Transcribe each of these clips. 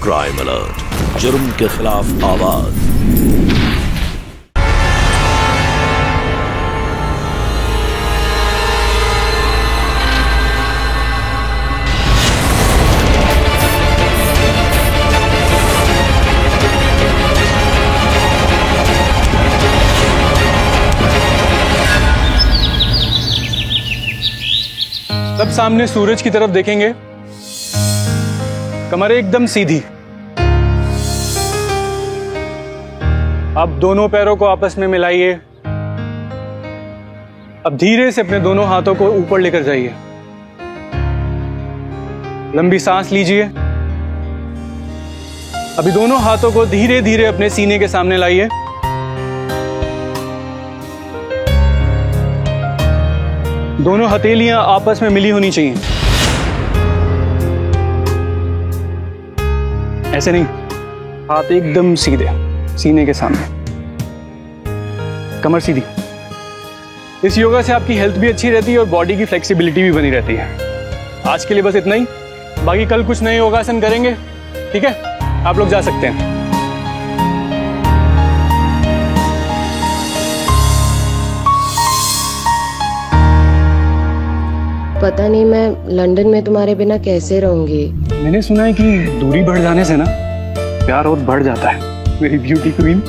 Crime alert, जुर्म के खिलाफ आवाज। तब सामने सूरज की तरफ देखेंगे, कमर एकदम सीधी। अब दोनों पैरों को आपस में मिलाइए। अब धीरे से अपने दोनों हाथों को ऊपर लेकर जाइए। लंबी सांस लीजिए। अभी दोनों हाथों को धीरे धीरे अपने सीने के सामने लाइए। दोनों हथेलियां आपस में मिली होनी चाहिए, ऐसे नहीं, हाथ एकदम सीधे सीने के सामने, कमर सीधी। इस योगा से आपकी हेल्थ भी अच्छी रहती है और बॉडी की फ्लेक्सिबिलिटी भी बनी रहती है। आज के लिए बस इतना ही, बाकी कल कुछ नए योगासन करेंगे, ठीक है? आप लोग जा सकते हैं। पता नहीं मैं लंदन में तुम्हारे बिना कैसे रहूंगी। मैंने सुना है कि दूरी बढ़ जाने से ना प्यार और बढ़ जाता है, मेरी ब्यूटी क्वीन।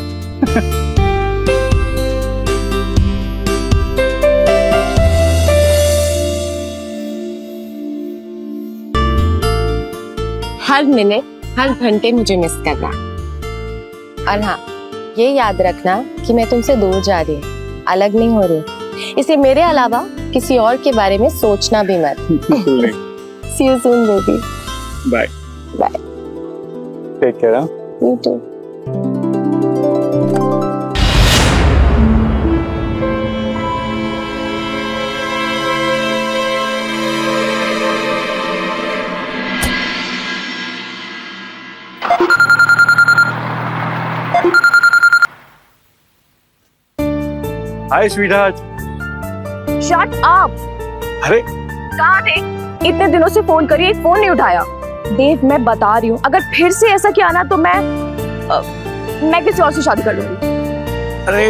हर मिनट हर घंटे मुझे मिस करना। और हाँ, ये याद रखना कि मैं तुमसे दूर जा रही हूँ, अलग नहीं हो रही। इसलिए मेरे अलावा किसी और के बारे में सोचना भी मत। See you soon, baby. Bye. Bye. Take care. You too. Hi, sweetheart. Shut up. अरे कहाँ थे? इतने दिनों से फोन करिए, फोन नहीं उठाया। देव, मैं बता रही हूँ, अगर फिर से ऐसा किया ना तो मैं किसी और से शादी कर लूंगी। अरे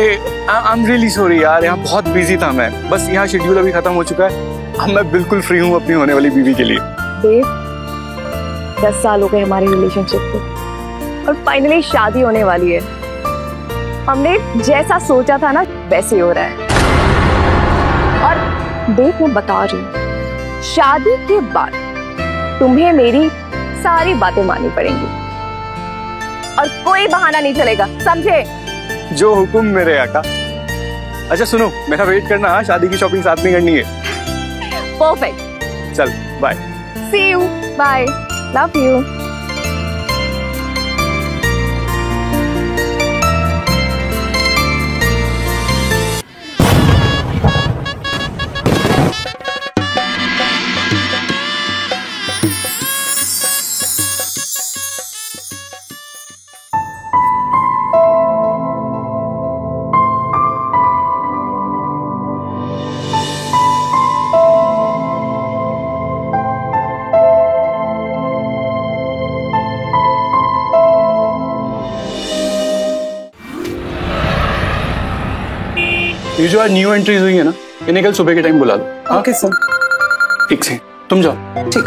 आई एम रियली सॉरी यार, यहाँ बहुत बिजी था मैं। बस यहाँ शेड्यूल अभी खत्म हो चुका है, अब मैं बिल्कुल फ्री हूँ अपनी होने वाली बीवी के लिए। देव, 10 साल हो गए हमारे रिलेशनशिप को और फाइनली शादी होने वाली है। हमने जैसा सोचा था ना वैसे ही हो रहा है। और देख, मैं बता रही हूँ, शादी के बाद तुम्हें मेरी सारी बातें माननी पड़ेंगी और कोई बहाना नहीं चलेगा, समझे? जो हुक्म मेरे आका। अच्छा सुनो, मेरा वेट करना, हाँ? शादी की शॉपिंग साथ में करनी है। परफेक्ट। चल bye. See you, bye, love you. ये जो आज न्यू एंट्रीज हुई है ना, इन्हें कल सुबह के टाइम बुला लो। Okay sir. ठीक से, तुम जाओ। ठीक।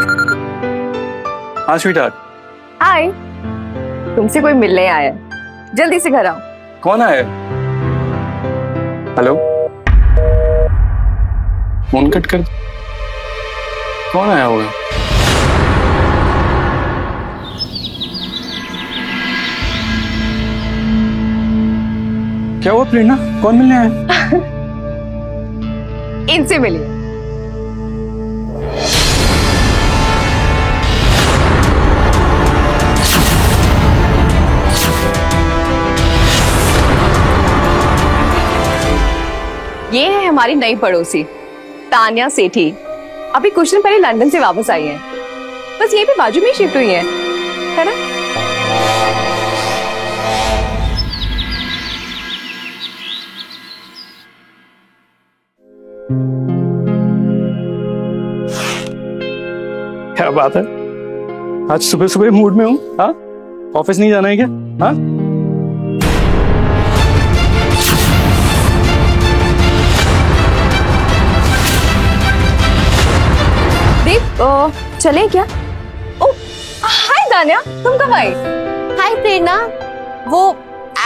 हाँ स्वीटहार्ट। हाय, तुमसे कोई मिलने आया है, जल्दी से घर आओ। कौन आया? हेलो, फोन कट कर। कौन आया होगा? क्या हुआ प्रेरणा, कौन मिलने आया? इनसे मिलिए। ये है हमारी नई पड़ोसी तान्या सेठी। अभी कुछ दिन पहले लंदन से वापस आई है, बस ये भी बाजू में शिफ्ट हुई है ना? क्या बात है, आज सुबह सुबह मूड में हूँ। हाँ ऑफिस नहीं जाना है क्या? हाँ, दीप चले क्या? ओ हाय दानिया, तुम कब आई? हाय प्रेरणा, वो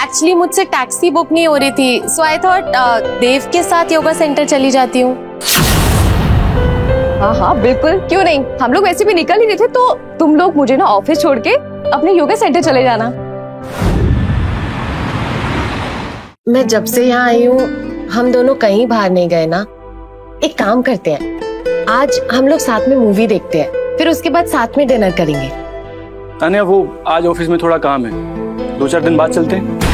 एक्चुअली मुझसे टैक्सी बुक नहीं हो रही थी, सो आई थॉट देव के साथ योगा सेंटर चली जाती हूँ। हाँ हाँ बिल्कुल, क्यों नहीं, हम लोग वैसे भी निकल ही रहे थे, तो तुम लोग मुझे ना ऑफिस छोड़ के अपने योगा सेंटर चले जाना। मैं जब से यहाँ आई हूँ हम दोनों कहीं बाहर नहीं गए ना। एक काम करते हैं, आज हम लोग साथ में मूवी देखते हैं, फिर उसके बाद साथ में डिनर करेंगे। तान्या वो आज ऑफिस में थोड़ा काम है, 2-4 दिन बाद चलते हैं।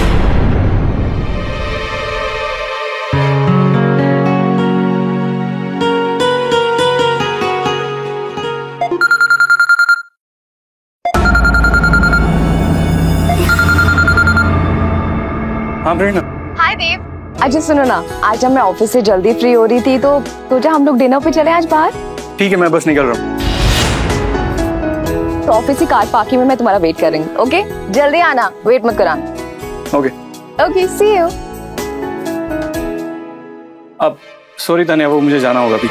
हाँ प्रेरणा। हाय देव, अच्छा सुनो ना, आज जब मैं ऑफिस से जल्दी फ्री हो रही थी तो सोचा हम लोग डिनर पे चले आज बाहर। ठीक है, मैं बस निकल रहा हूँ। तो ऑफिस की कार पार्किंग में मैं तुम्हारा वेट करूंगी। ओके, जल्दी आना, वेट मत कराना। Okay okay, see you. अब सॉरी तान्या, वो मुझे जाना होगा अभी।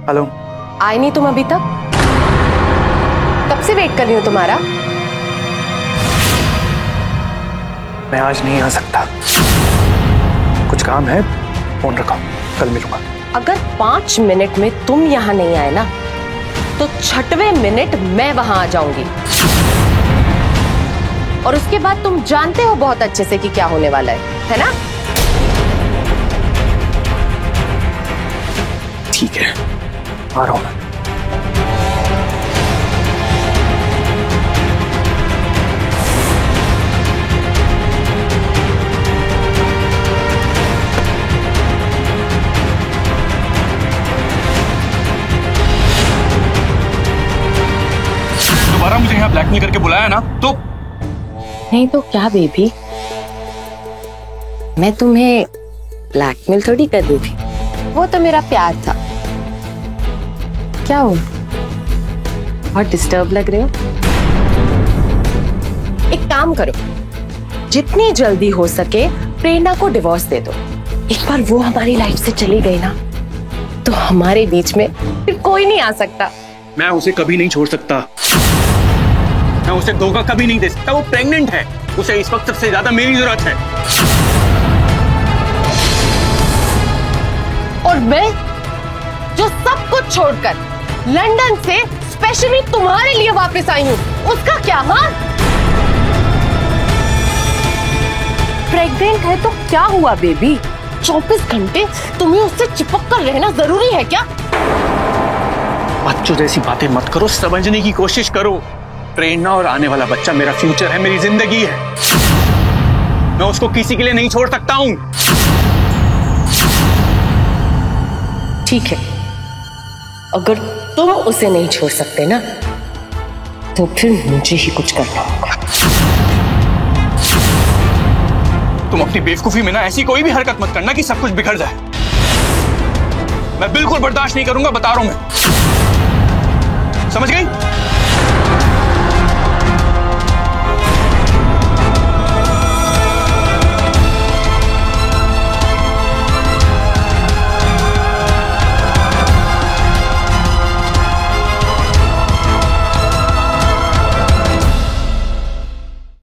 हेलो। आए नहीं तुम अभी तक? कब से वेट कर रही हूँ तुम्हारा। मैं आज नहीं आ सकता, कुछ काम है, फोन रखो, कल मिलूंगा। अगर 5 मिनट में तुम यहाँ नहीं आए ना तो 6वें मिनट मैं वहां आ जाऊंगी, और उसके बाद तुम जानते हो बहुत अच्छे से कि क्या होने वाला है ना? ठीक है, आ रहा हूं मैं। दोबारा मुझे यहाँ ब्लैकमेल करके बुलाया ना तो? नहीं तो क्या बेबी, मैं तुम्हें ब्लैकमेल थोड़ी कर दी थी, वो तो मेरा प्यार था। क्या हो, बहुत डिस्टर्ब लग रहे हो? एक काम करो, जितनी जल्दी हो सके प्रेरणा को डिवोर्स दे दो। एक बार वो हमारी लाइफ से चली गई ना तो हमारे बीच में फिर कोई नहीं आ सकता। मैं उसे कभी नहीं छोड़ सकता, मैं उसे धोखा कभी नहीं दे सकता। वो प्रेग्नेंट है, उसे इस वक्त सबसे ज्यादा मेरी जरूरत है। और मैं जो सब कुछ छोड़कर लंदन से स्पेशली तुम्हारे लिए वापस आई हूँ, उसका क्या? हाँ, प्रेग्नेंट है तो क्या हुआ बेबी? 24 घंटे तुम्हें उससे चिपक कर रहना जरूरी है क्या? बच्चों जैसी बातें मत करो, समझने की कोशिश करो। प्रेरणा और आने वाला बच्चा मेरा फ्यूचर है, मेरी जिंदगी है। मैं उसको किसी के लिए नहीं छोड़ सकता हूं। ठीक है, अगर तुम उसे नहीं छोड़ सकते ना तो फिर मुझे ही कुछ करना होगा। तुम अपनी बेवकूफी में ना ऐसी कोई भी हरकत मत करना कि सब कुछ बिखर जाए। मैं बिल्कुल बर्दाश्त नहीं करूंगा, बता रहा हूं मैं। समझ गई?